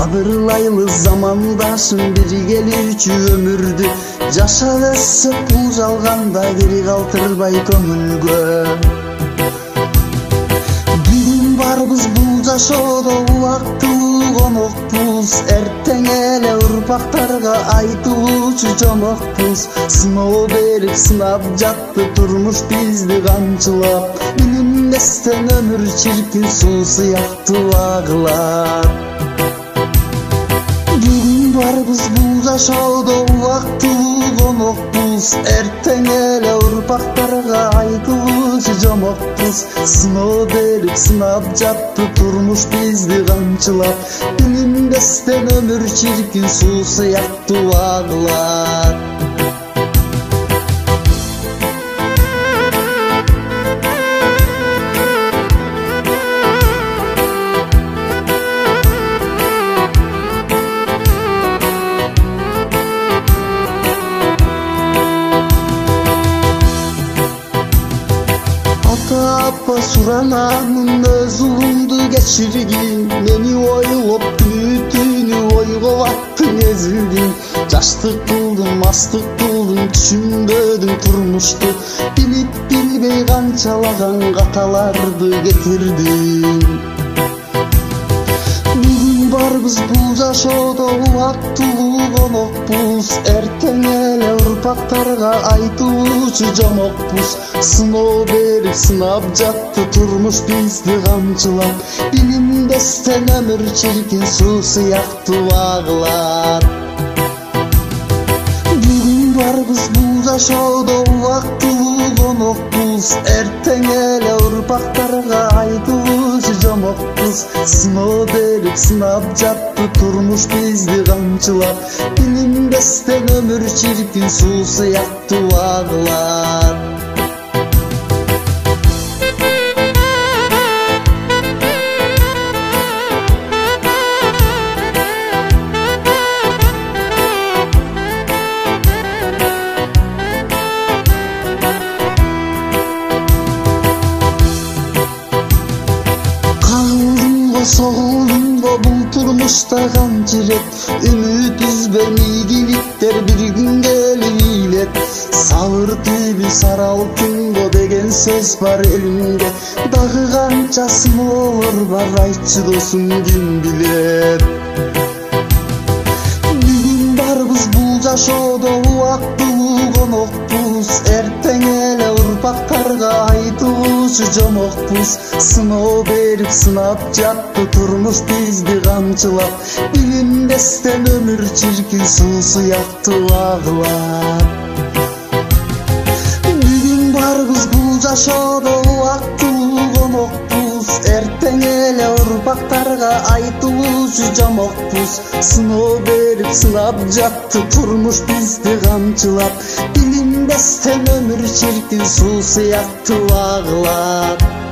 Кадырлайлы замандашым бери келүүчү өмүрдү, жашап өссөк бул жалганда кири калтырбай көңүлгө. Бүгүн барбыз бул жашоодо убактылуу конокпуз, эртең эле урпактарга айтылуучу жомокпуз. Сыноо берип сынап жатты турмуш бизди камчылап, билинбестен өмүр чиркин суу сыяктуу агылат. Барбыз бул жашоодо убактылуу конокпуз, эртең эле урпактарга айтылуучу жомокпуз. Сыноо берип сынап жатты турмуш бизди камчылап, билинбестен өмүр чиркин суу сыяктуу агылат. Апа суранамын өз улумду кечиргин, мени ойлоп күнү ойго баттың эзилдин. Жаштык кылдым, мастык кылдым, түшүнбөдүм турмушту, билип билбей канчалаган каталарды кетирдим. Бүгүн барбыз бул жашоодо убактылуу конокпуз, эртең эле урпактарга айтылуучу жомокпуз. Сыноо берип сынап жатты турмуш бизди камчылап, билинбестен өмүр чиркин суу сыяктуу агылат. Бүгүн барбыз бул жашоодо убактылуу конокпуз, эртең эле урпактарга айтылуучу жомокпуз. Сыноо берип сынап жатты турмуш бизди камчылап, билинбестен өмүр чиркин суу сыяктуу агылат. Соğulumda bul turmuşta kançı rep, ümit üzbey miygilikler bir gün geliyilet. Sağır tübü saraltıngo degen söz var elimde, dağı kançasın olur var aytçı dosun kim bilir. Bugün barбыз bul жашоодо убактылуу конокпуз, эртең эле урпактарга айтылуучу жомокпуз. Сыноо берип сынап жатты турмуш бизди камчылап, билинбестен өмүр чиркин суу сыяктуу агылат. Бүгүн барбыз бул жашоодо убактылуу конокпуз, эртең эле урпактарга айтылуучу жомокпуз. Сыноо берип сынап жатты турмуш бизди камчылап, билинбестен өмүр чиркин суу сыяктуу агылат.